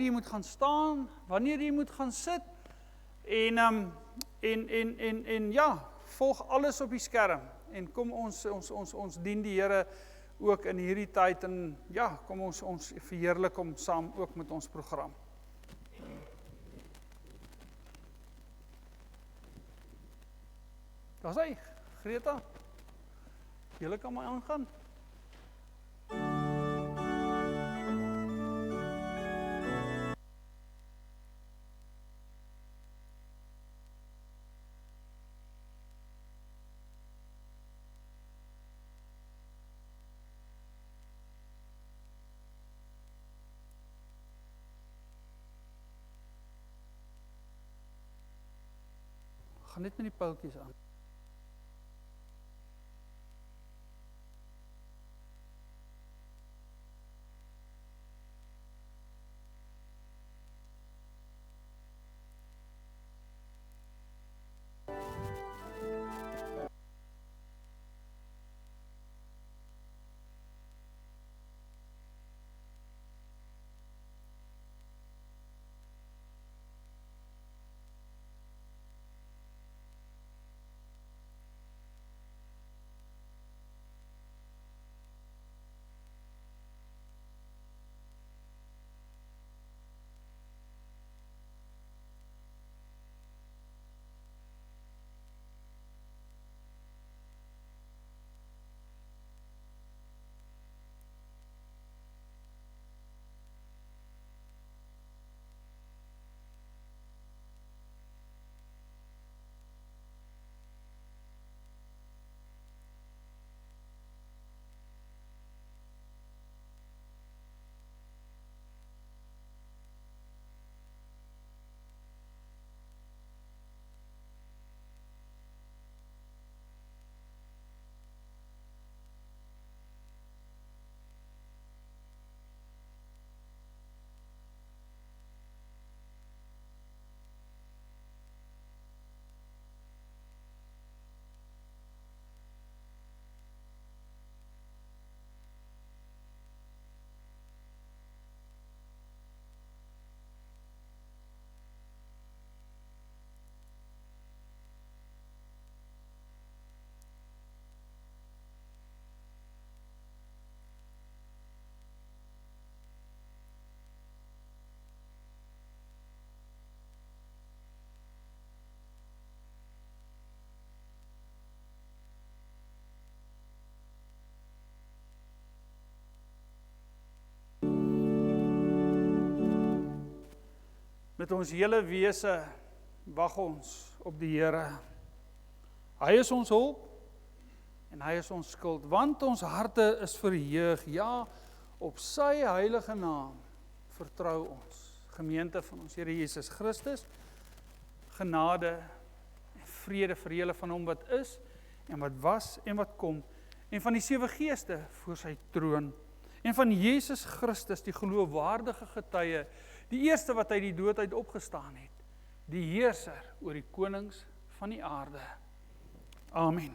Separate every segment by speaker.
Speaker 1: jy moet gaan staan, wanneer jy moet gaan sit, en ja, volg alles op die skerm, en kom ons dien die Here ook in hierdie tyd, en ja, kom ons verheerlik hom saam ook met ons program. Daar's hy, Greta, julle kan maar aangaan. Gaan net met die pyltjies aan. Met ons hele wese wag ons op die Here. Hy is ons hulp en hy is ons skild, want ons harte is verheug. Ja, op sy heilige naam vertrou ons. Gemeente van ons Here Jesus Christus, genade en vrede vir julle van hom wat is en wat was en wat kom, en van die 7 geeste voor sy troon, en van Jesus Christus, die geloofwaardige getuie, die eerste wat uit die dood uit opgestaan het, die heerser oor die konings van die aarde. Amen.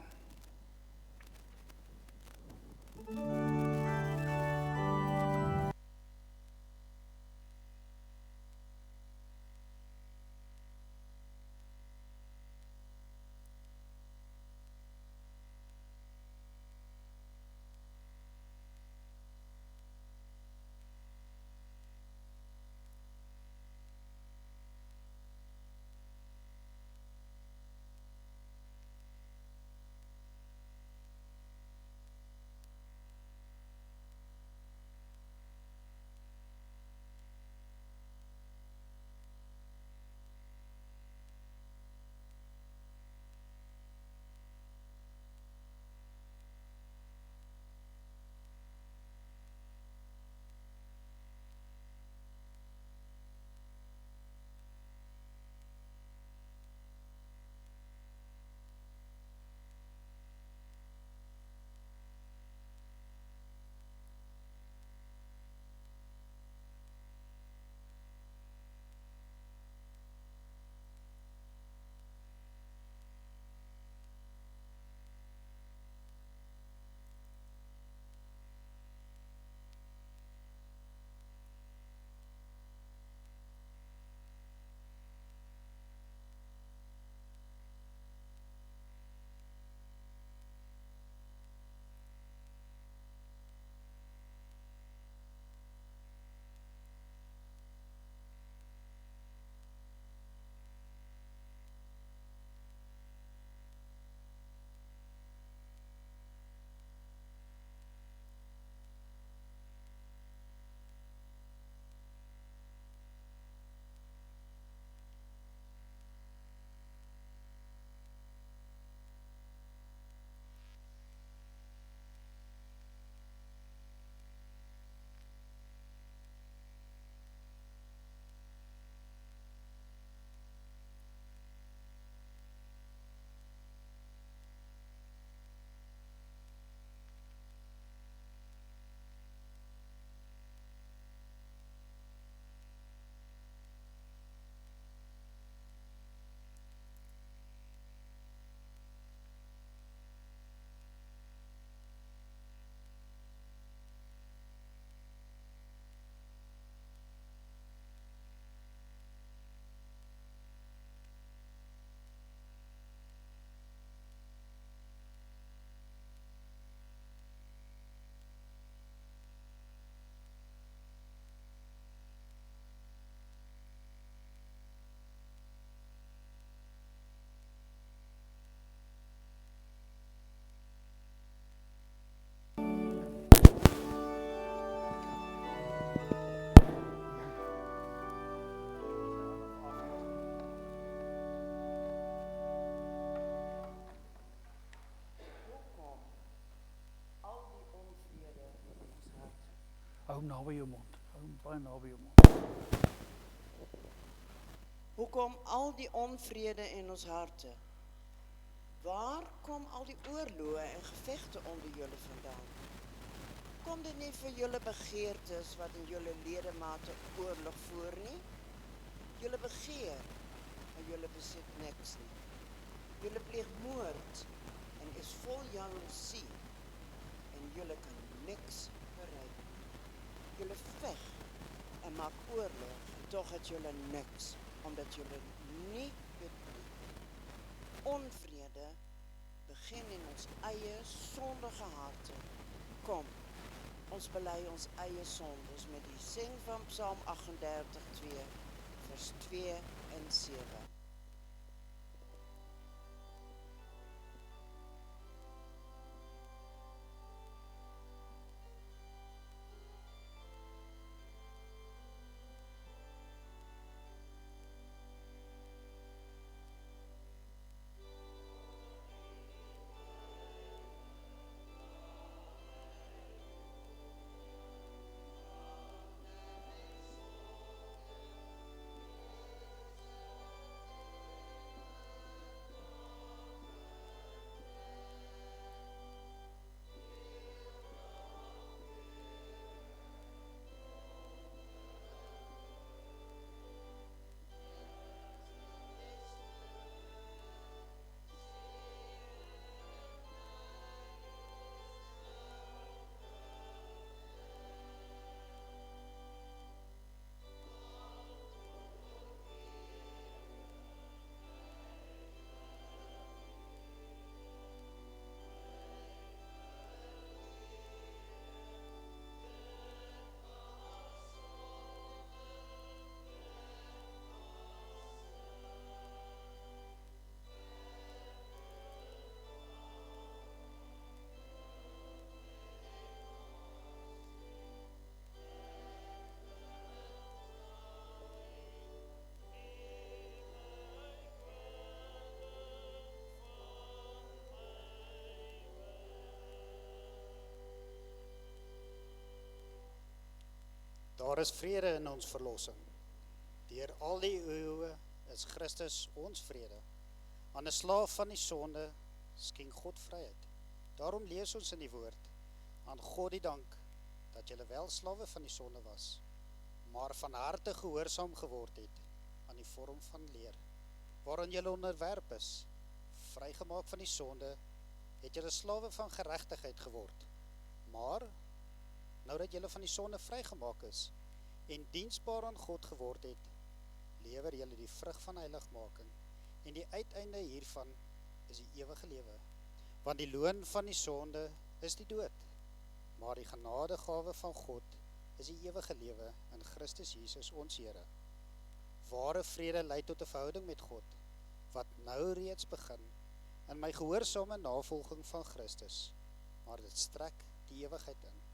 Speaker 1: Hou hom naby jou mond. Hou hom baie naby jou mond.
Speaker 2: Hoekom al die onvrede in ons harte? Waar kom al die oorloë en gevegte onder julle vandaan? Kom dit nie vir julle begeertes wat in julle ledemate oorlog voer nie? Julle begeer, maar julle besit niks nie. Julle pleeg moord en is vol jaloesie en julle kan niks bereik. Julle veg en maak oorlog en tog het julle niks, omdat julle nie weet nie. Onvrede begin in ons eie sondige harte. Kom, ons bely ons eie sondes met die sing van Psalm 38:2, vers 2 en 7.
Speaker 3: Daar is vrede in ons verlossing. Deur al die eeue is Christus ons vrede. Aan 'n slaaf van die sonde skenk God vryheid. Daarom lees ons in die woord: aan God die dank dat julle wel slawe van die sonde was, maar van harte gehoorsaam geword het aan die vorm van leer, waaraan julle onderwerp is. Vrygemaak van die sonde, het julle slawe van geregtigheid geword. Maar nou dat julle van die sonde vrygemaak is en diensbaar aan God geword het, lewer julle die vrug van heiligmaking, en die uiteinde hiervan is die ewige lewe. Want die loon van die sonde is die dood, maar die genadegawe van God is die ewige lewe in Christus Jesus ons Here. Ware vrede lei tot 'n verhouding met God, wat nou reeds begin in my gehoorsame navolging van Christus, maar dit strek die ewigheid in.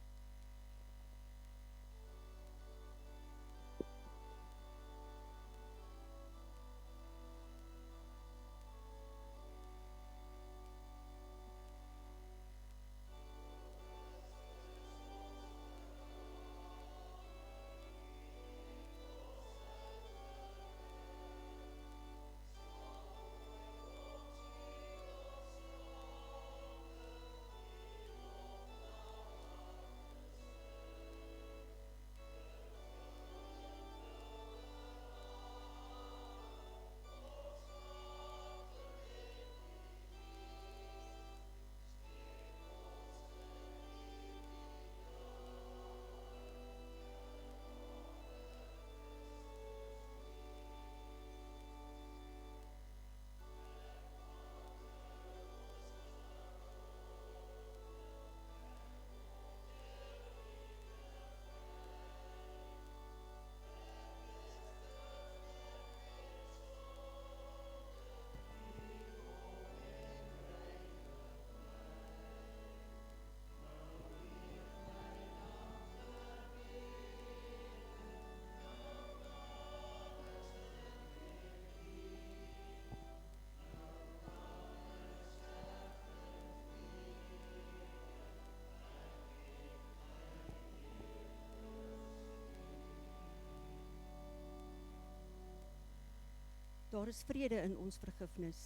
Speaker 4: Daar is vrede in ons vergifnis.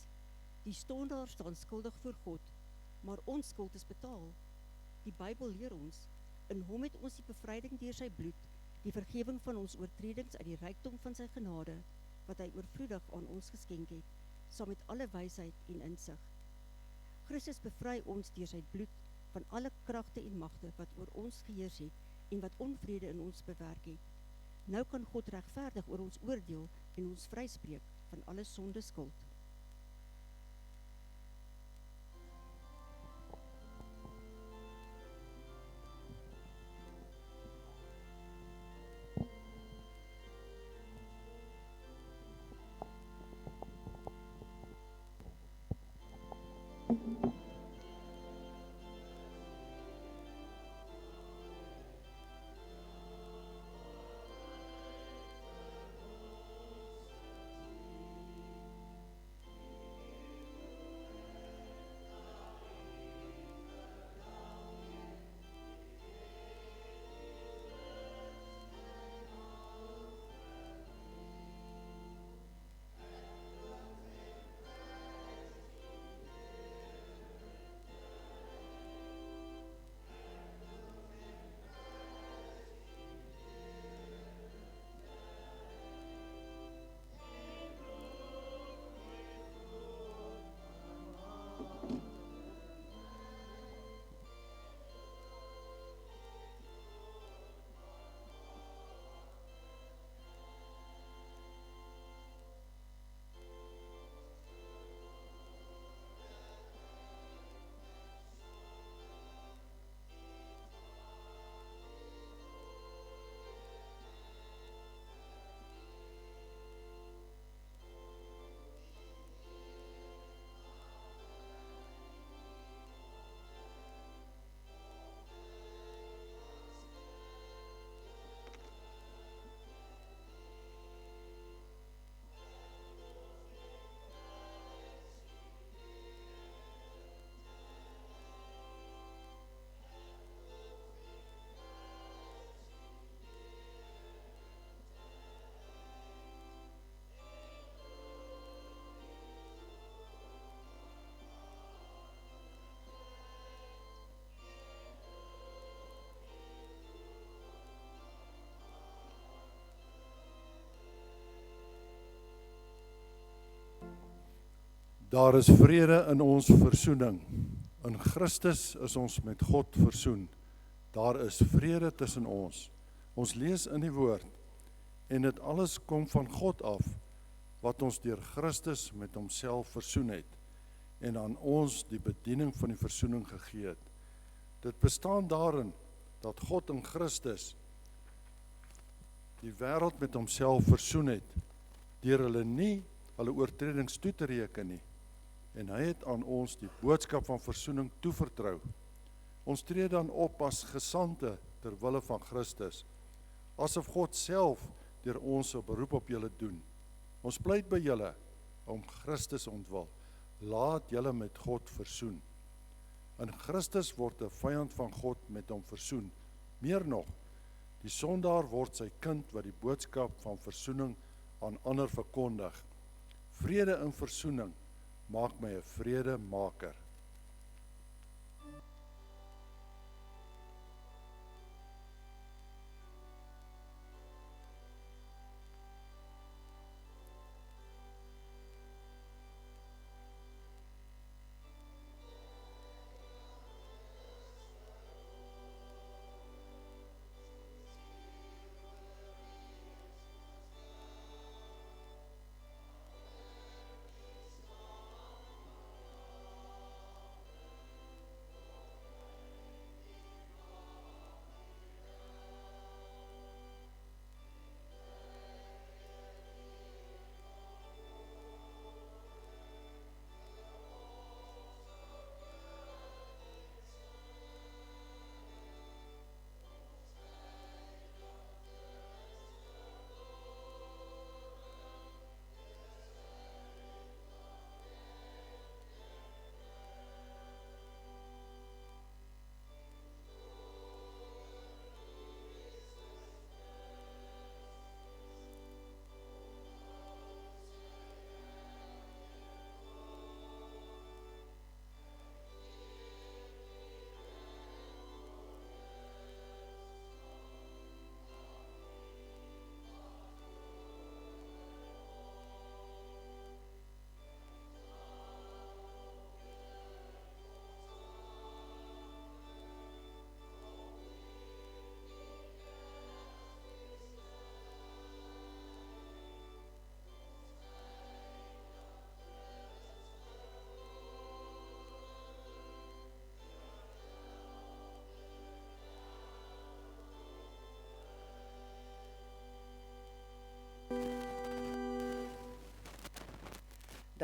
Speaker 4: Die sondaar staan skuldig voor God, maar ons skuld is betaal. Die Bybel leer ons, in hom het ons die bevryding deur sy bloed, die vergewing van ons oortredings uit die rykdom van sy genade, wat hy oorvloedig aan ons geskenk het, saam met alle wysheid en insig. Christus bevry ons deur sy bloed van alle kragte en magte wat oor ons geheers het en wat onvrede in ons bewerk het. Nou kan God regverdig oor ons oordeel en ons vryspreek van alle sonde skuld.
Speaker 5: Daar is vrede in ons versoening. In Christus is ons met God versoen. Daar is vrede tussen ons. Ons lees in die woord, en dit alles kom van God af, wat ons deur Christus met homself versoen het, en aan ons die bediening van die versoening gegee het. Dit bestaan daarin, dat God in Christus die wêreld met homself versoen het, deur hulle nie hulle oortredings toe te reken nie, en hy het aan ons die boodskap van versoening toevertrou. Ons tree dan op as gesande ter wille van Christus, asof God self deur ons 'n beroep op julle doen. Ons pleit by julle om Christus ontwil. Laat julle met God versoen. In Christus word 'n vyand van God met hom versoen. Meer nog, die sondaar word sy kind wat die boodskap van versoening aan ander verkondig. Vrede en versoening maak my 'n vredemaker.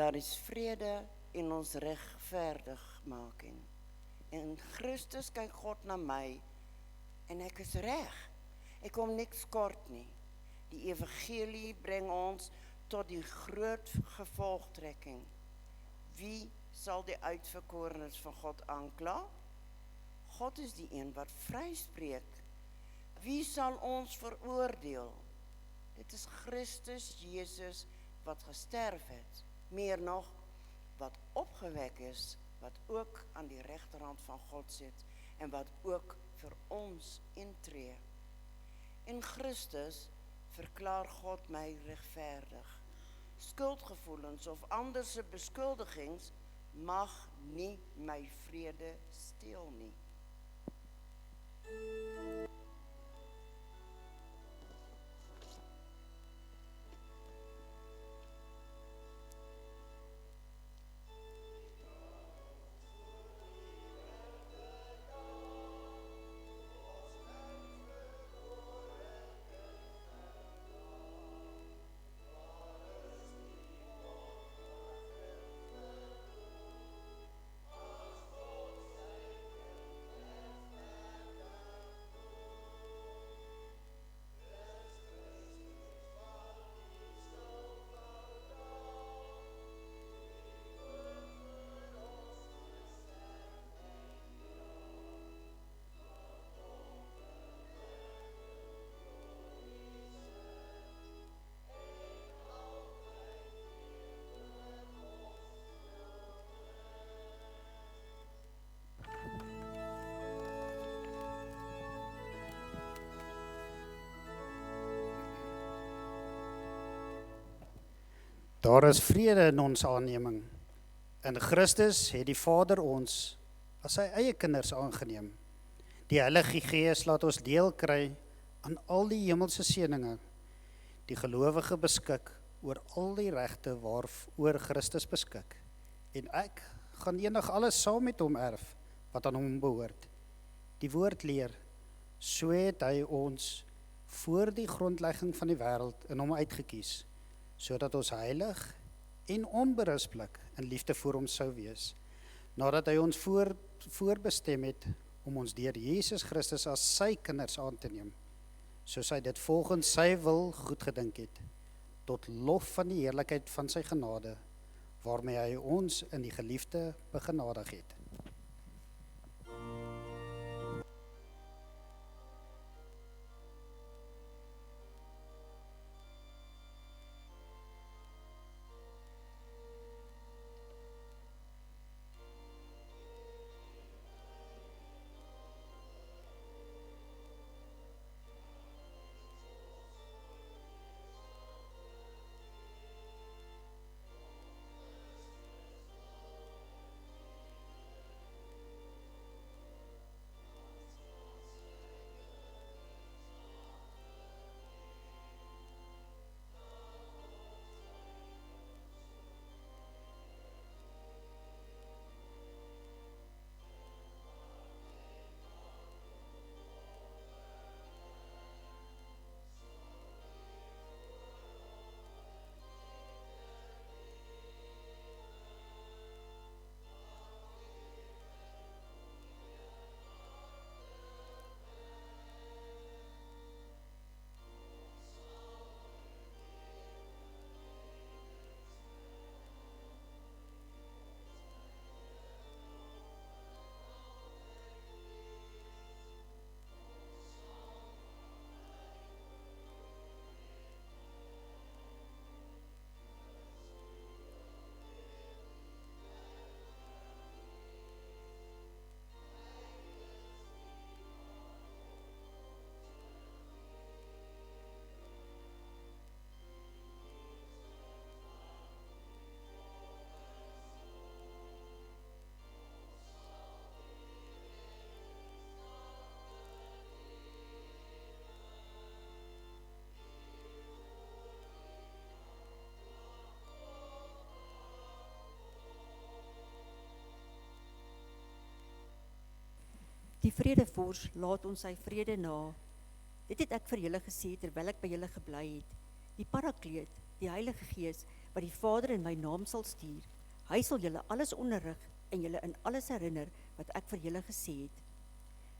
Speaker 2: Daar is vrede in ons regverdigmaking. In Christus kyk God na my en ek is reg. Ek kom niks kort nie. Die evangelie bring ons tot die groot gevolgtrekking. Wie sal die uitverkorenes van God aankla? God is die een wat vryspreek. Wie sal ons veroordeel? Dit is Christus Jesus wat gesterf het. Meer nog, wat opgewek is, wat ook aan die regterhand van God sit en wat ook vir ons intree. In Christus verklaar God my regverdig. Skuldgevoelens of anderse beskuldigings mag nie my vrede steel nie.
Speaker 3: Daar is vrede in ons aanneming. In Christus het die Vader ons as sy eie kinders aangeneem. Die Heilige Gees laat ons deel kry aan al die hemelse seëninge. Die gelowige beskik oor al die regte waaroor Christus beskik. En ek gaan eendag alles saam met hom erf wat aan hom behoort. Die woord leer, so het hy ons voor die grondlegging van die wêreld in hom uitgekies, sodat ons heilig en onberisplik in liefde vir hom sou wees, nadat hy ons voorbestem het om ons deur Jesus Christus as sy kinders aan te neem, soos hy dit volgens sy wil goedgedink het, tot lof van die heerlikheid van sy genade, waarmee hy ons in die geliefde begenadig het.
Speaker 4: Die vredevors laat ons sy vrede na. Dit het ek vir julle gesê terwyl ek by julle gebly het. Die Parakleet, die Heilige Gees, wat die Vader in my naam sal stuur. Hy sal julle alles onderrig en julle in alles herinner wat ek vir julle gesê het.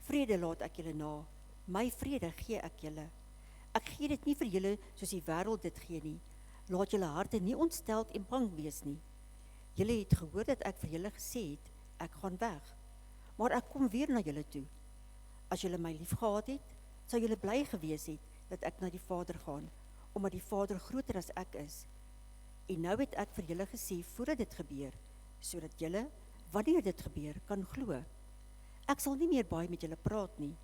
Speaker 4: Vrede laat ek julle na, my vrede gee ek julle. Ek gee dit nie vir julle soos die wêreld dit gee nie. Laat julle harte nie ontsteld en bang wees nie. Julle het gehoor dat ek vir julle gesê het, ek gaan weg, maar ek kom weer na julle toe. As julle my liefgehad het, sou julle bly gewees het dat ek na die Vader gaan, omdat die Vader groter as ek is. En nou het ek vir julle gesê voordat dit gebeur, sodat julle, wanneer dit gebeur, kan glo. Ek sal nie meer baie met julle praat nie,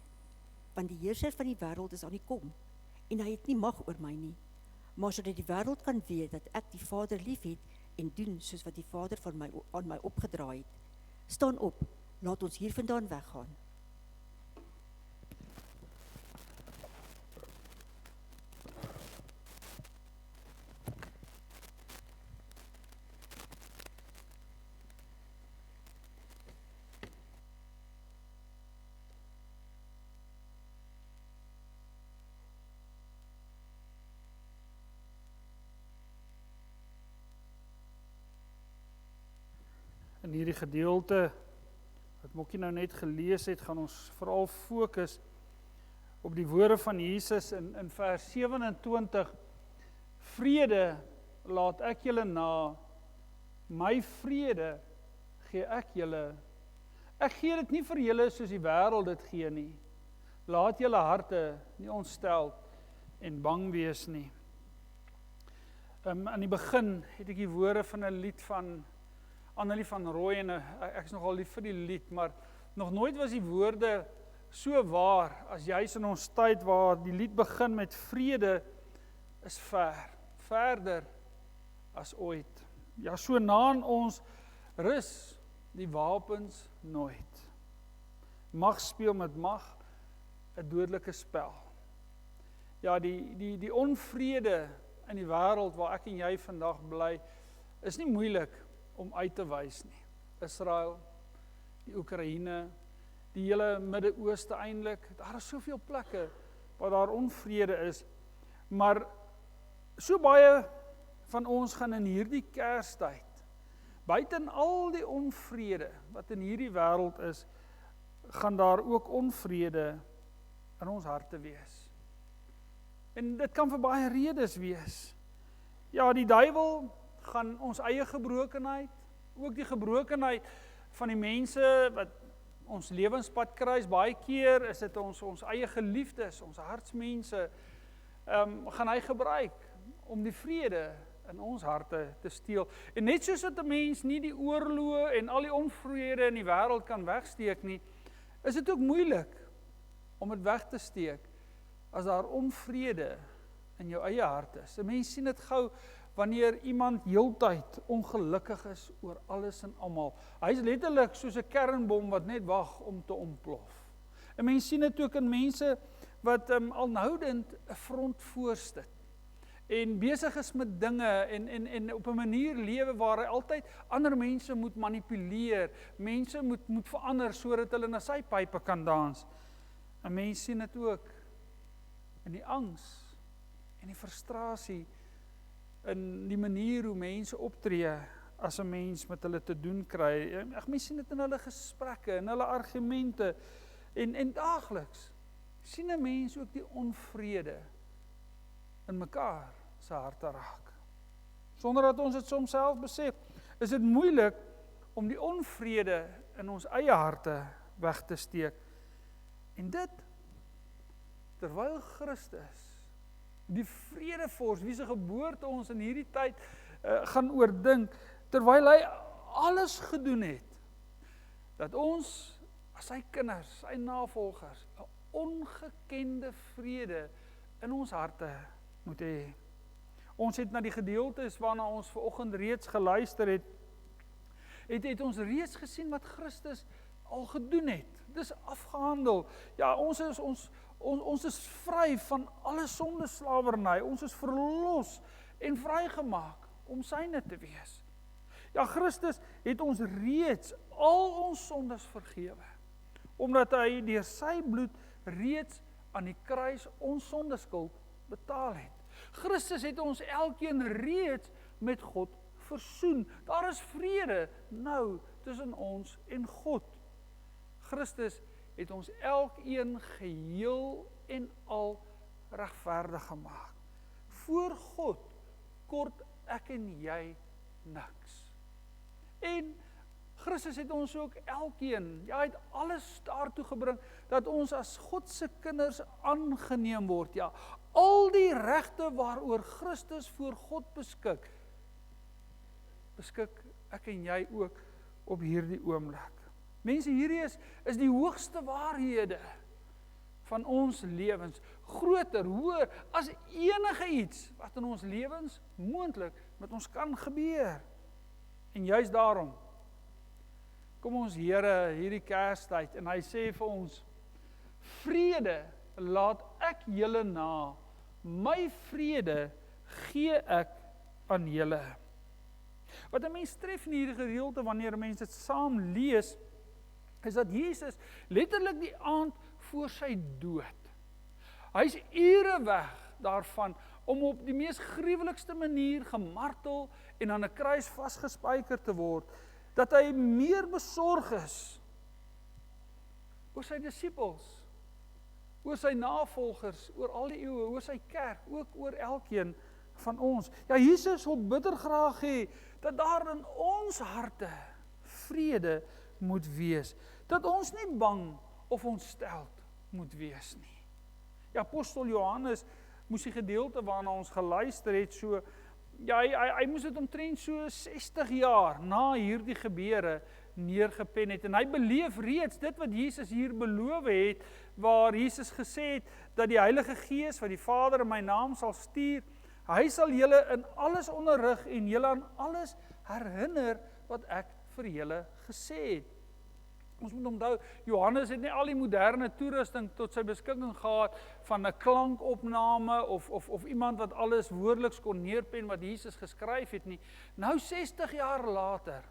Speaker 4: want die heerser van die wêreld is aan die kom, en hy het nie mag oor my nie. Maar sodat die wêreld kan weet dat ek die Vader lief het en doen soos wat die Vader aan my opgedra het. Staan op, laat ons hier vandaan weggaan.
Speaker 1: In hierdie gedeelte wat Mokkie nou net gelees het, gaan ons veral fokus op die woorde van Jesus in vers 27. Vrede laat ek julle na, my vrede gee ek julle. Ek gee dit nie vir julle soos die wêreld dit gee nie. Laat julle harte nie ontsteld en bang wees nie. Aan die begin het ek die woorde van 'n lied van Annelie van Rooi, en ek is nogal lief vir die lied, maar nog nooit was die woorde so waar as juis in ons tyd waar die lied begin met vrede is verder as ooit. Ja, so na aan ons rus die wapens nooit. Mag speel met mag 'n dodelike spel. Ja, die onvrede in die wêreld waar ek en jy vandag bly, is nie moeilik om uit te wys nie. Israel, die Oekraïne, die hele Midde-Ooste eintlik, daar is soveel plekke waar daar onvrede is, maar so baie van ons gaan in hierdie Kerstyd, buiten al die onvrede wat in hierdie wêreld is, gaan daar ook onvrede in ons harte wees. En dit kan vir baie redes wees. Ja, die duiwel gaan ons eie gebrokenheid, ook die gebrokenheid van die mense wat ons lewenspad kruis, baie keer is dit ons eie geliefdes, ons hartsmense, gaan hy gebruik om die vrede in ons harte te steel. En net soos dat 'n mens nie die oorloë en al die onvrede in die wêreld kan wegsteek nie, is dit ook moeilik om dit weg te steek as daar onvrede in jou eie hart is. 'n Mens sien dit gou wanneer iemand heeltyd ongelukkig is oor alles en almal. Hy is letterlik soos 'n kernbom wat net wag om te ontplof. 'n Mens sien dit ook in mense wat aanhoudend 'n front voorsit en besig is met dinge en op 'n manier lewe waar hy altyd ander mense moet manipuleer, mense moet verander sodat hulle na sy pype kan dans. 'n Mens sien dit ook in die angs en die frustrasie, in die manier hoe mense optree as 'n mens met hulle te doen kry. Mens sien dit in hulle gesprekke, in hulle argumente, en daagliks sien 'n mens ook die onvrede in mekaar se harte raak. Sonder dat ons dit soms self besef, is dit moeilik om die onvrede in ons eie harte weg te steek. En dit, terwyl Christus, die vredevors, wie se geboorte ons in hierdie tyd gaan oordink, terwyl hy alles gedoen het, dat ons as sy kinders, sy navolgers, 'n ongekende vrede in ons harte moet hê. Ons het na die gedeeltes waarna ons vanoggend reeds geluister het ons reeds gesien wat Christus al gedoen het. Dis afgehandel. Ja, ons is vry van alle sondeslawerny. Ons is verlos en vrygemaak om syne te wees. Ja, Christus het ons reeds al ons sondes vergewe, omdat hy deur sy bloed reeds aan die kruis ons sondeskuld betaal het. Christus het ons elkeen reeds met God versoen. Daar is vrede nou tussen ons en God. Christus het ons elkeen geheel en al regverdig gemaak. Voor God kort ek en jy niks. En Christus het ons ook elkeen, hy het alles daartoe gebring, dat ons as God se kinders aangeneem word. Ja, al die regte waaroor Christus voor God beskik ek en jy ook op hierdie oomblik. Mense, hierdie is die hoogste waarhede van ons lewens. Groter, hoër, as enige iets wat in ons lewens moontlik met ons kan gebeur. En juist daarom, kom ons Here hierdie Kerstyd en hy sê vir ons, vrede laat ek julle na, my vrede gee ek aan julle. Wat 'n mens tref in hierdie gedeelte wanneer mense dit saam lees, is dat Jesus letterlik die aand voor sy dood, hy's ure weg daarvan om op die mees gruwelikste manier gemartel en aan 'n kruis vasgespijker te word, dat hy meer besorg is oor sy disippels, oor sy navolgers, oor al die eeue, oor sy kerk, ook oor elkeen van ons. Ja, Jesus wil bitter graag hê dat daar in ons harte vrede moet wees, dat ons nie bang of ontsteld moet wees nie. Ja, apostel Johannes moes die gedeelte waarna ons geluister het, so, ja, hy moes dit omtrent so 60 jaar na hierdie gebeure neergepen het, en hy beleef reeds dit wat Jesus hier beloof het, waar Jesus gesê het, dat die Heilige Gees wat die Vader in my naam sal stuur, hy sal julle in alles onderrig en julle aan alles herinner wat ek vir julle gesê het. Ons moet onthou, Johannes het nie al die moderne toerusting tot sy beskikking gehad van 'n klankopname of iemand wat alles woordeliks kon neerpen wat Jesus geskryf het nie. Nou 60 jaar later,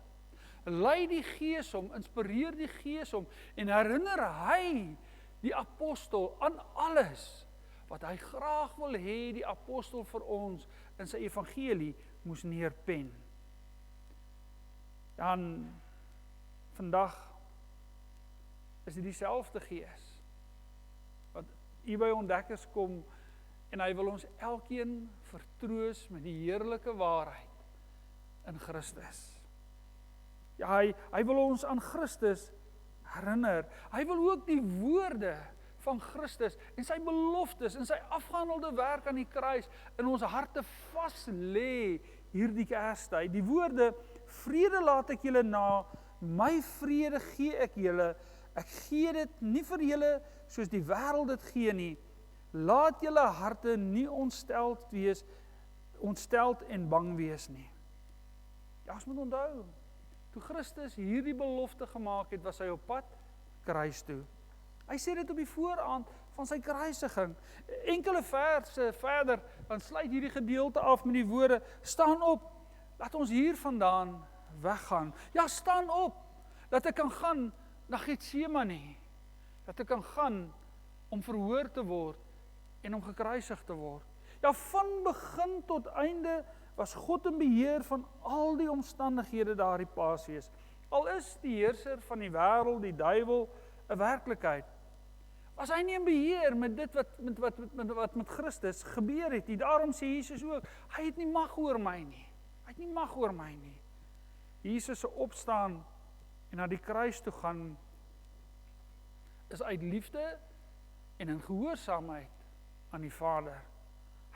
Speaker 1: lei die Gees hom, inspireer die Gees hom en herinner hy die apostel aan alles wat hy graag wil hê die apostel vir ons in sy evangelie moes neerpen. Dan vandag is dit dieselfde Gees wat hier by ontdekkers kom en hy wil ons elkeen vertroos met die heerlike waarheid in Christus. Ja, hy wil ons aan Christus herinner. Hy wil ook die woorde van Christus en sy beloftes en sy afgehandelde werk aan die kruis in ons harte vas lê hierdie Kerstyd. Die woorde, vrede laat ek julle na, my vrede gee ek julle, ek gee dit nie vir julle soos die wêreld dit gee nie. Laat julle harte nie ontsteld en bang wees nie. Ja, ons moet onthou, toe Christus hierdie belofte gemaak het, was hy op pad kruis toe. Hy sê dit op die vooraand van sy kruisiging. Enkele verse verder, dan sluit hierdie gedeelte af met die woorde, staan op, laat ons hier vandaan weggaan. Ja, staan op, dat ek kan gaan na Getsemane, dat ek kan gaan om verhoor te word en om gekruisig te word. Ja, van begin tot einde was God in beheer van al die omstandighede daardie Paasfees. Al is die heerser van die wêreld, die duiwel, 'n werklikheid, was hy nie in beheer met dit wat met Christus gebeur het nie. Daarom sê Jesus ook, hy het nie mag oor my nie. Hy het nie mag oor my nie. Jesus se opstaan en na die kruis toe gaan, is uit liefde en in gehoorsaamheid aan die Vader.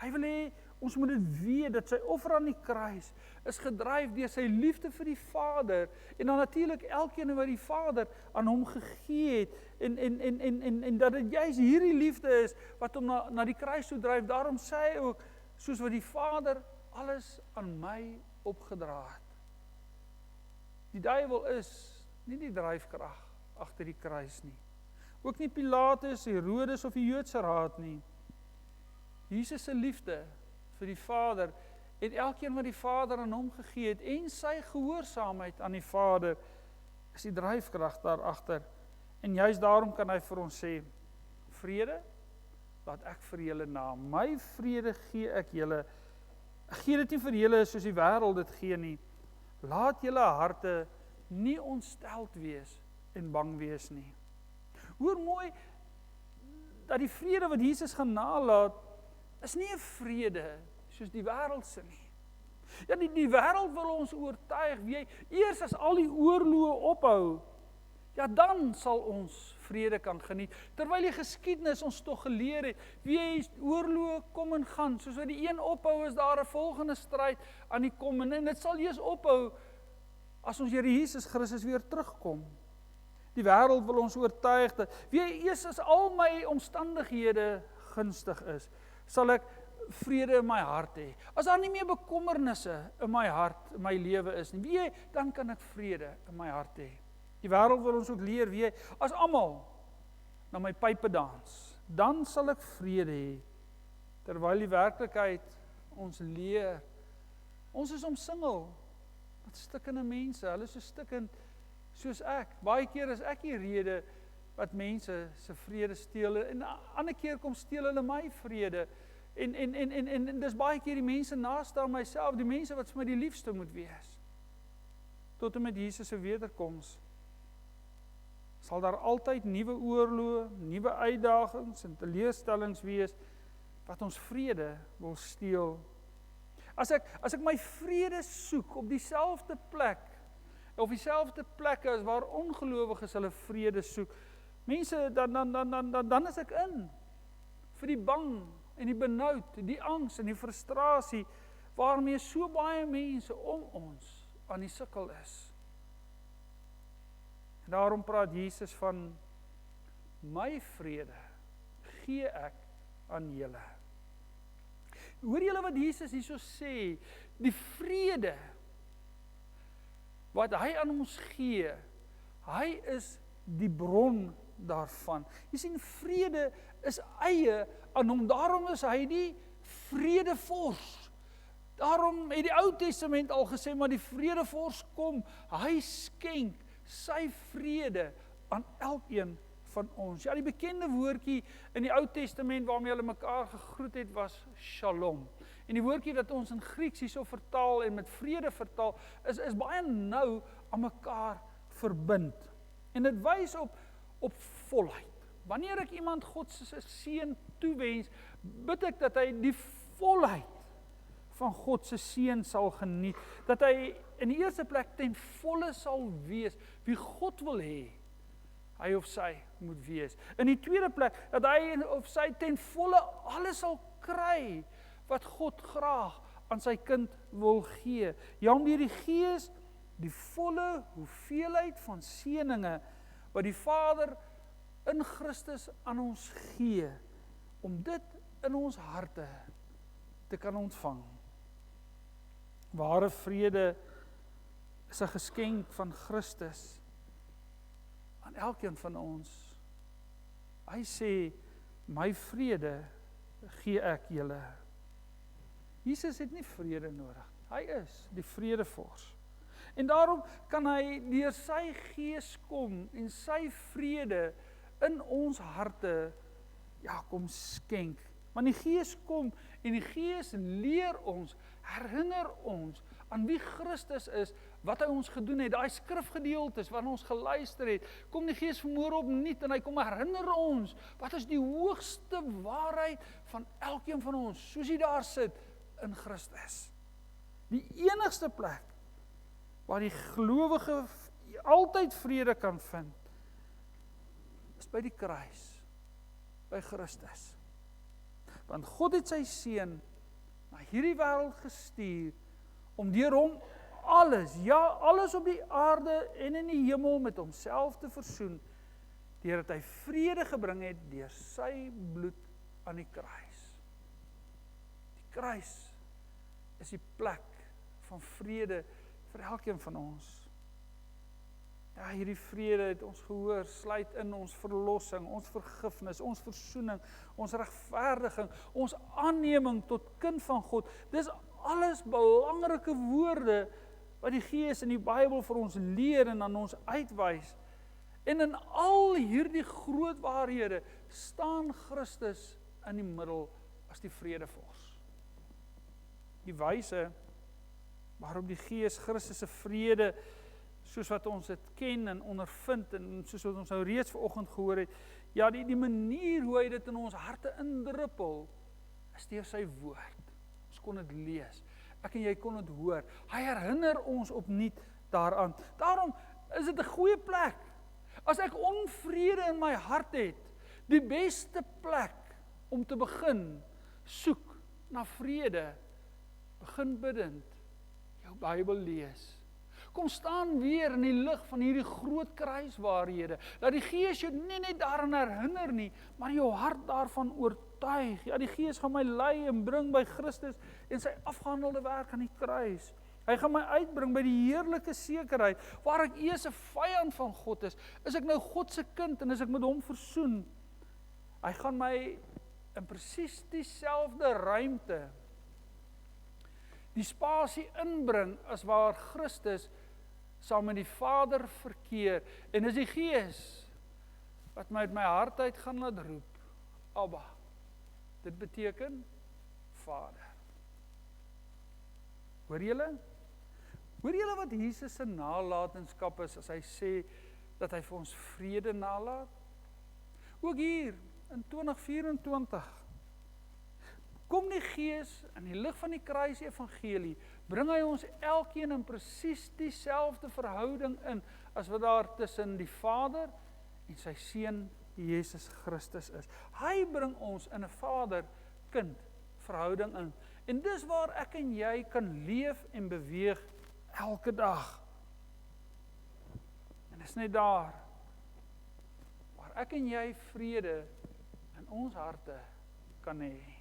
Speaker 1: Hy wil hê, ons moet dit weet, dat sy offer aan die kruis is gedryf deur sy liefde vir die Vader, en dan natuurlik elkeen wat die Vader aan hom gegee het, en dat dit juist hierdie liefde is, wat hom na die kruis toe dryf. Daarom sê hy ook, soos wat die Vader alles aan my opgedra het. Die duiwel is nie die dryfkrag agter die kruis nie. Ook nie Pilatus, Herodes of die Joodse raad nie. Jesus se liefde vir die Vader en elkeen wat die Vader aan hom gegee het en sy gehoorsaamheid aan die Vader is die dryfkrag daar agter. En juist daarom kan hy vir ons sê, vrede laat ek vir julle na, my vrede gee ek julle, Ek gee dit nie vir julle soos die wêreld dit gee nie. Laat julle harte nie ontsteld wees en bang wees nie. Hoor mooi, dat die vrede wat Jesus gaan nalaat, is nie 'n vrede soos die wêreld se nie. Ja, die wêreld wil ons oortuig, eers as al die oorloë ophou, ja, dan sal ons vrede kan geniet. Terwyl die geskiedenis ons tog geleer het, oorloë kom en gaan, soos wat die een ophou, is daar 'n volgende stryd aan die kom, en dit sal eers ophou, as ons Here Jesus Christus weer terugkom. Die wêreld wil ons oortuig dat, eers as al my omstandighede gunstig is, sal ek vrede in my hart hê. As daar nie meer bekommernisse in my hart, in my lewe is nie, dan kan ek vrede in my hart hê. Die wêreld wil ons ook leer, as almal na my pype dans, dan sal ek vrede hê. Terwyl die werklikheid ons leer, ons is omsingel met stikkende mense, hulle is so stikkend soos ek. Baie keer is ek die rede wat mense se vrede steel, en ander keer kom steel hulle my vrede. En dis baie keer die mense naaste aan myself, die mense wat vir my die liefste moet wees. Tot en met Jesus se wederkoms sal daar altyd nuwe oorloë, nuwe uitdagings en teleurstellings wees wat ons vrede wil steel. As ek my vrede soek op dieselfde plek, of dieselfde plekke as waar ongelowiges hulle vrede soek, mense, dan is ek in vir die bang en die benoud, die angs en die frustrasie waarmee so baie mense om ons aan die sukkel is. En daarom praat Jesus van my vrede gee ek aan julle. Hoor julle wat Jesus hierso sê? Die vrede wat hy aan ons gee, hy is die bron daarvan. Jy sien, vrede is eie aan hom, daarom is hy die vredevors. Daarom het die Ou Testament al gesê, maar die vredevors kom, hy skenk sy vrede aan elkeen van ons. Ja, die bekende woordjie in die Ou Testament waarmee hulle mekaar gegroet het, was shalom. En die woordjie wat ons in Grieks hierso vertaal en met vrede vertaal, is baie nou aan mekaar verbind. En dit wys op volheid. Wanneer ek iemand God se seën toewens, bid ek dat hy die volheid van God se seën sal geniet, dat hy in die eerste plek ten volle sal wees wie God wil hê hy of sy moet wees. In die tweede plek, dat hy of sy ten volle alles sal kry wat God graag aan sy kind wil gee. Ja, om deur die Gees die volle hoeveelheid van seëninge wat die Vader in Christus aan ons gee, om dit in ons harte te kan ontvang. Ware vrede is 'n geskenk van Christus aan elkeen van ons. Hy sê, my vrede gee ek julle. Jesus het nie vrede nodig. Hy is die vredevors. En daarom kan hy deur sy Gees kom en sy vrede in ons harte kom skenk. Want die Gees kom en die Gees leer ons, herinner ons aan wie Christus is, wat hy ons gedoen het, daai skrifgedeeltes wat ons geluister het, kom die Gees vanmôre opnuut en hy kom herinner ons, wat is die hoogste waarheid van elkeen van ons, soos hy daar sit in Christus. Die enigste plek waar die gelowige altyd vrede kan vind, is by die kruis, by Christus. Want God het sy seun na hierdie wêreld gestuur, om deur hom alles, alles op die aarde en in die hemel met homself te versoen, deurdat hy vrede gebring het deur sy bloed aan die kruis. Die kruis is die plek van vrede vir elkeen van ons. Ja, hierdie vrede het ons gehoor, sluit in ons verlossing, ons vergifnis, ons versoening, ons regverdiging, ons aanneming tot kind van God. Dis alles belangrike woorde wat die Gees in die Bybel vir ons leer en aan ons uitwys. En in al hierdie groot waarhede staan Christus in die middel as die vredevors. die wyse waarop die Gees Christus se vrede, soos wat ons dit ken en ondervind, en soos wat ons nou reeds vanoggend gehoor het, ja, die manier hoe hy dit in ons harte indruppel, is deur sy woord. Ons kon dit lees. Ek en jy kon dit hoor. Hy herinner ons opnuut daaraan. Daarom is dit 'n goeie plek. As ek onvrede in my hart het, die beste plek om te begin soek na vrede, begin bidend, jou Bybel lees. Kom staan weer in die lig van hierdie groot kruiswaarhede, dat die Gees jou nie net daaraan herinner nie, maar jou hart daarvan oortuig. Ja, die Gees gaan my lei en bring by Christus en sy afgehandelde werk aan die kruis. Hy gaan my uitbring by die heerlike sekerheid, waar ek eers 'n vyand van God is ek nou God se kind en is ek met hom versoen. Hy gaan my in presies dieselfde ruimte, die spasie inbring as waar Christus saam met die Vader verkeer. En is die Gees wat my uit my hart uit gaan laat roep, Abba. Dit beteken Vader. Hoor julle? Hoor julle wat Jesus se nalatenskap is as hy sê dat hy vir ons vrede nalat? Ook hier in 2024 kom die Gees in die lig van die kruis evangelie, bring hy ons elkeen in presies dieselfde verhouding in as wat daar tussen die Vader en sy Seun Jesus Christus is. Hy bring ons in 'n Vader-kind verhouding in. En dis waar ek en jy kan leef en beweeg elke dag. En dis net daar waar ek en jy vrede in ons harte kan hê.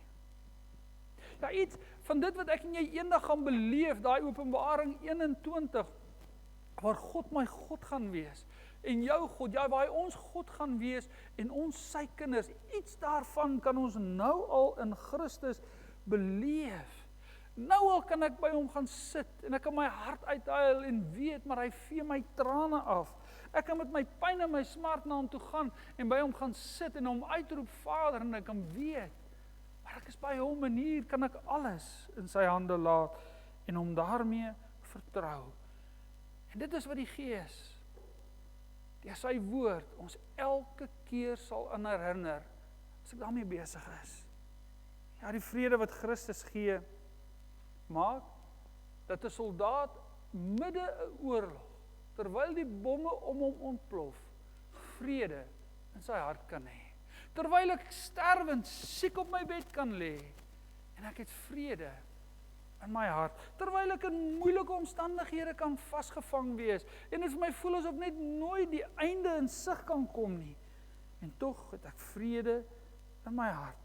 Speaker 1: Ja, iets van dit wat ek en jy eendag gaan beleef, daai Openbaring 21, waar God my God gaan wees, en jou God, ja, waar hy ons God gaan wees, en ons sy kinders, iets daarvan kan ons nou al in Christus beleef. Nou al kan ek by hom gaan sit, en ek kan my hart uithuil, en weet, maar hy vee my trane af. Ek kan met my pyn en my smart na hom toe gaan, en by hom gaan sit, en hom uitroep, Vader, en ek kan weet, maar ek is by hom, en hier kan ek alles in sy hande laat, en hom daarmee vertrou. En dit is wat die Gees, deur sy woord, ons elke keer sal aan herinner, as ek daarmee besig is. Ja, die vrede wat Christus gee, maak, dat 'n soldaat midde 'n oorlog, terwyl die bomme om hom ontplof, vrede in sy hart kan hê. Terwyl ek sterwend siek op my bed kan lê, en ek het vrede in my hart, terwyl ek in moeilike omstandighede kan vasgevang wees, en dit vir my voel asof net nooit die einde in sig kan kom nie, en tog het ek vrede in my hart,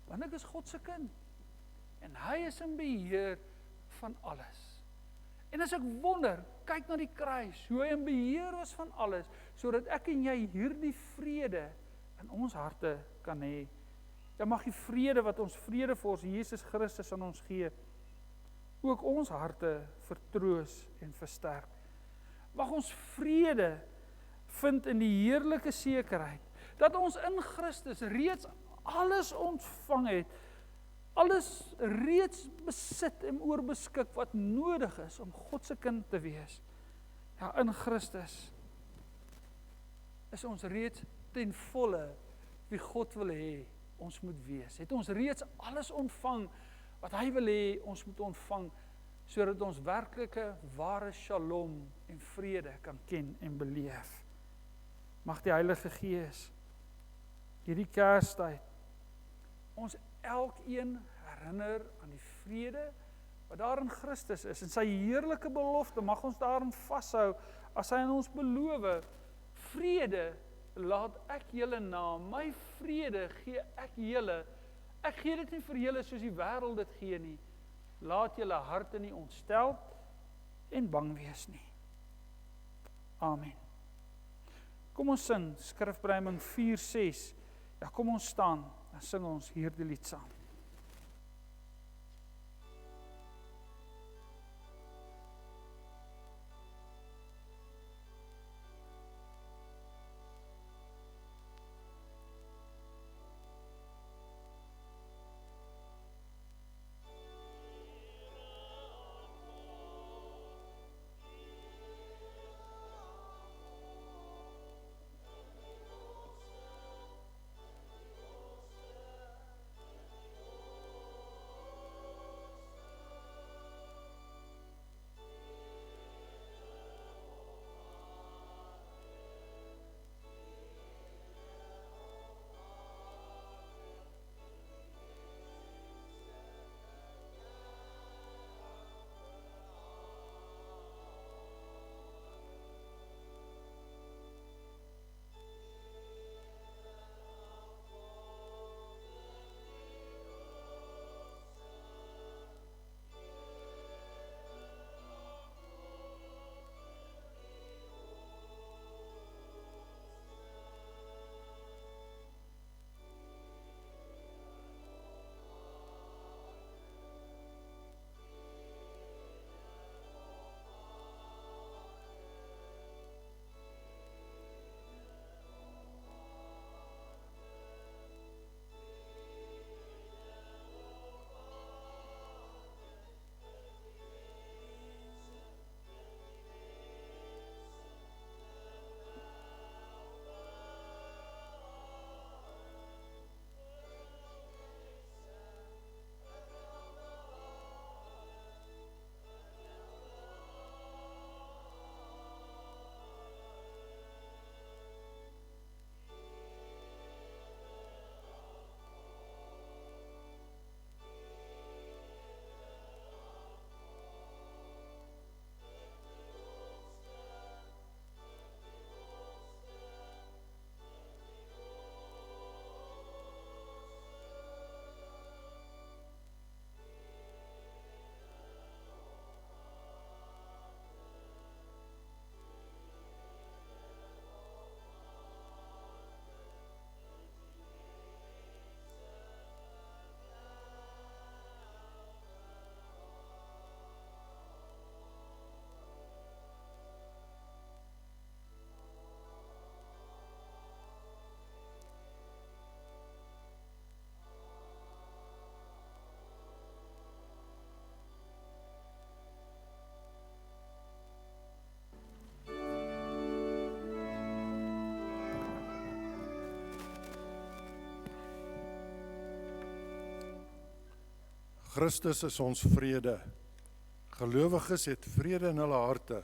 Speaker 1: want ek is God se kind, en hy is in beheer van alles. En as ek wonder, kyk na die kruis, hoe hy in beheer was van alles, sodat ek en jy hierdie vrede in ons harte kan hê. Dan mag die vrede wat ons vredevors Jesus Christus aan ons gee, ook ons harte vertroos en versterk. Mag ons vrede vind in die heerlike sekerheid, dat ons in Christus reeds alles ontvang het, alles reeds besit en oorbeskik wat nodig is om God se kind te wees. Ja, in Christus is ons reeds ten volle wie God wil hê ons moet wees. Het ons reeds alles ontvang wat hy wil hê ons moet ontvang, sodat ons werklike ware shalom en vrede kan ken en beleef. Mag die Heilige Gees hierdie Kerstyd ons elkeen herinner aan die vrede wat daar in Christus is, en sy heerlike belofte, mag ons daarin vashou, as hy aan ons beloof, vrede laat ek julle na, my vrede gee ek julle, ek gee dit nie vir julle soos die wêreld dit gee nie, laat julle harte nie ontstel en bang wees nie. Amen. Kom ons sing, Skrifbreiniging 4:6, ja, kom ons staan, dan sing ons hierdie lied saam.
Speaker 5: Christus is ons vrede. Gelowiges het vrede in hulle harte,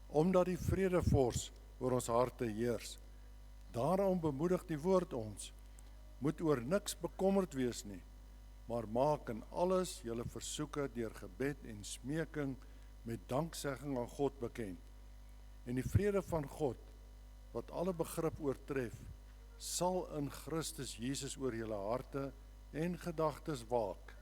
Speaker 5: omdat die vredevors oor ons harte heers. Daarom bemoedig die woord ons, moet oor niks bekommerd wees nie, maar maak in alles julle versoeke deur gebed en smeking met danksegging aan God bekend. En die vrede van God, wat alle begrip oortref, sal in Christus Jesus oor julle harte en gedagtes waak.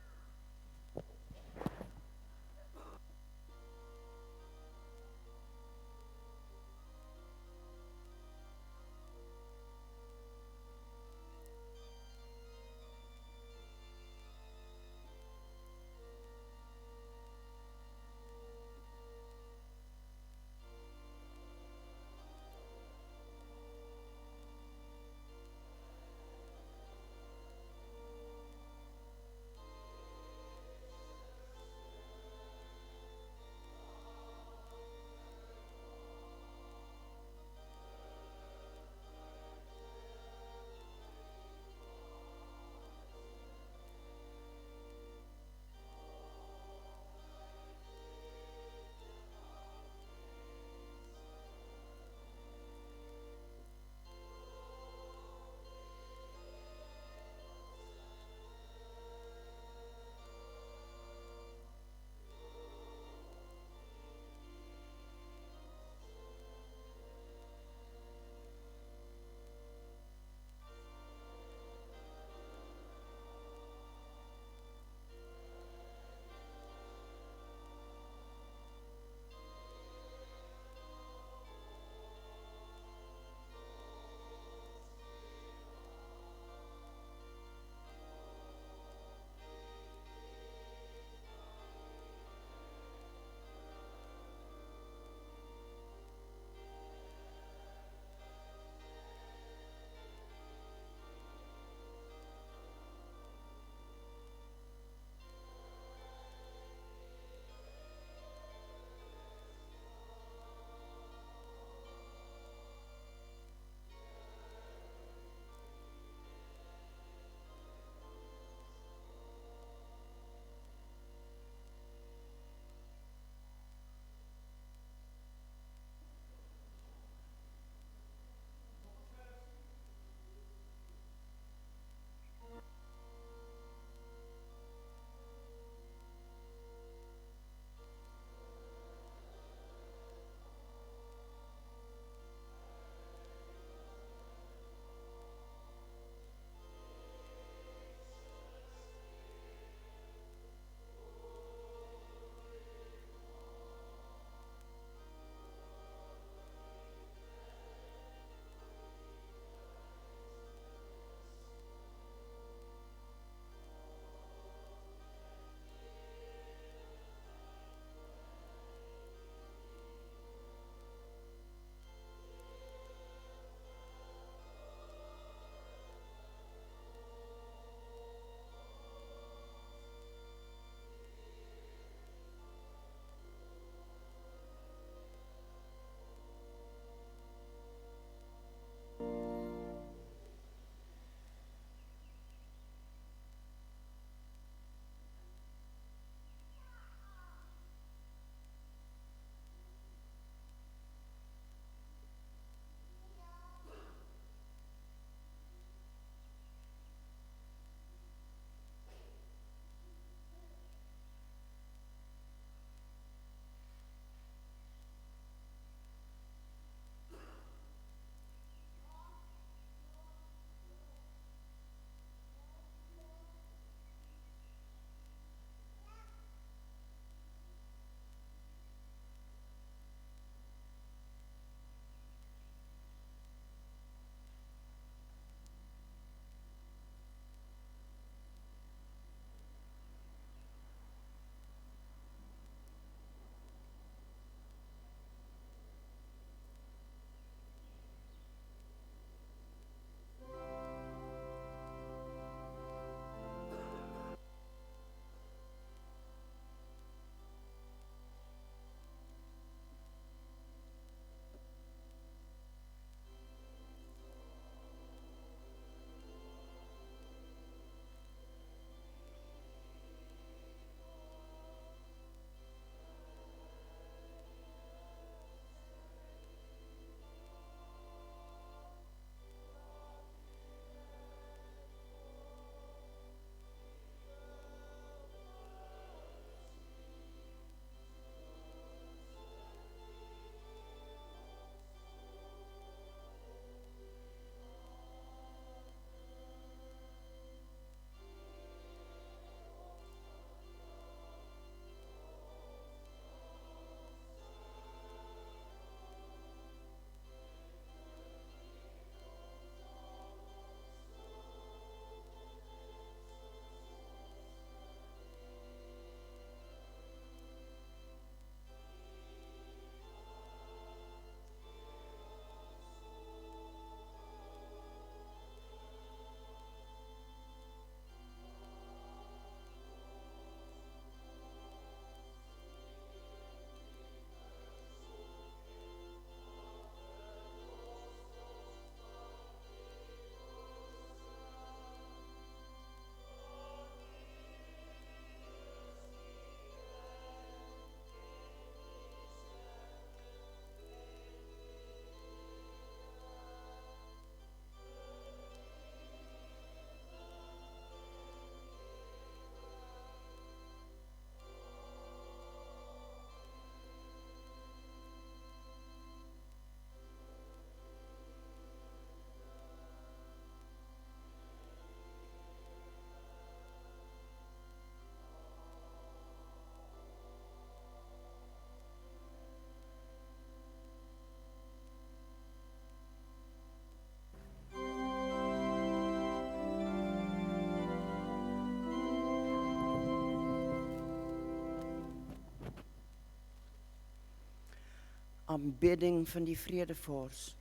Speaker 2: aanbidding van die vredevors.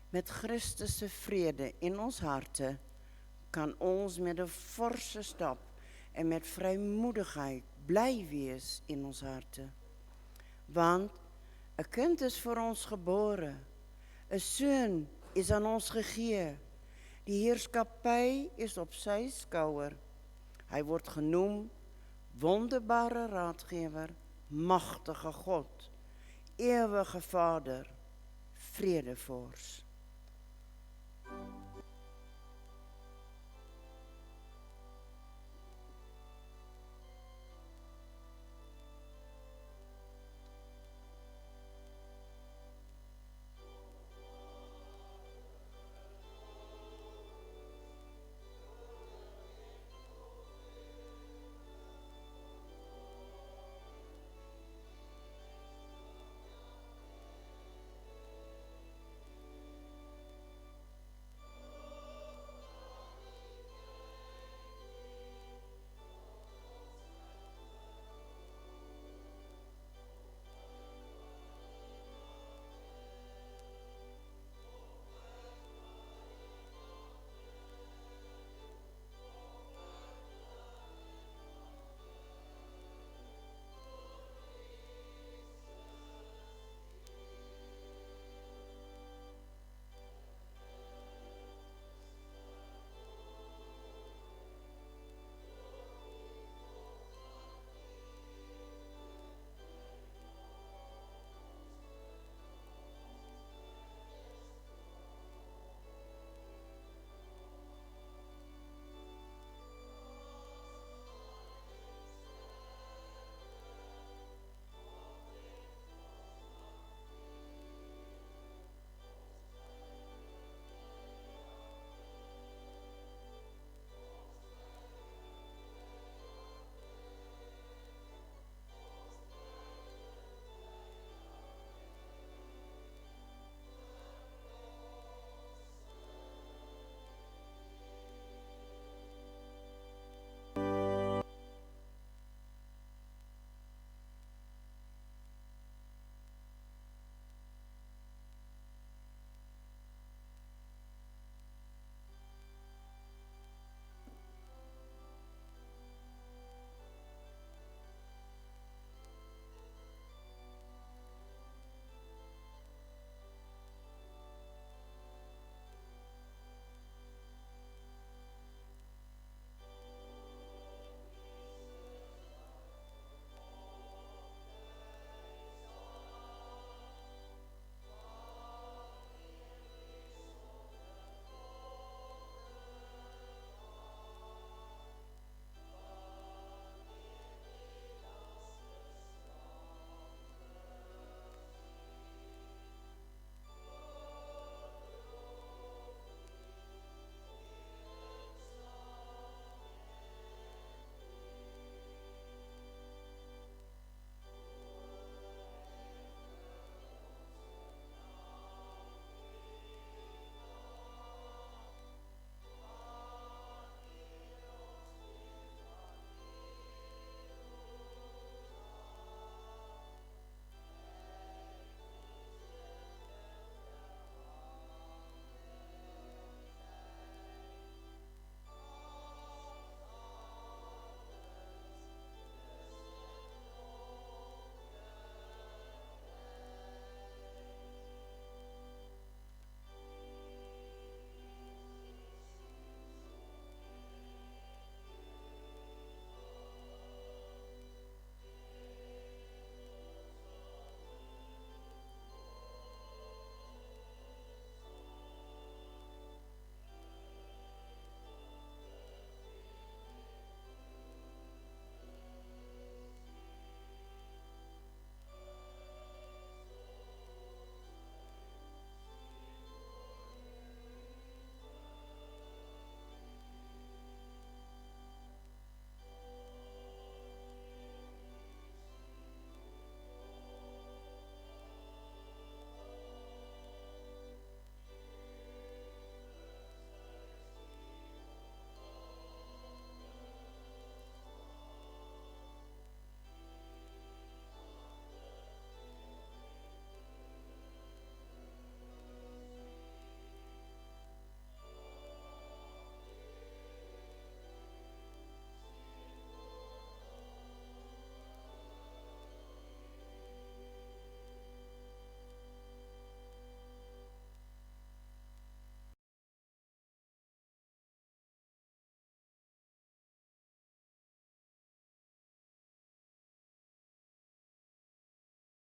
Speaker 2: Met Christus se vrede in ons harte kan ons met 'n forse stap en met vrymoedigheid bly wees in ons harte. Want 'n kind is vir ons gebore, 'n seun is aan ons gegee, die heerskappy is op sy skouer. Hy word genoem wonderbare raadgewer, magtige God, ewige Vader, vredevors.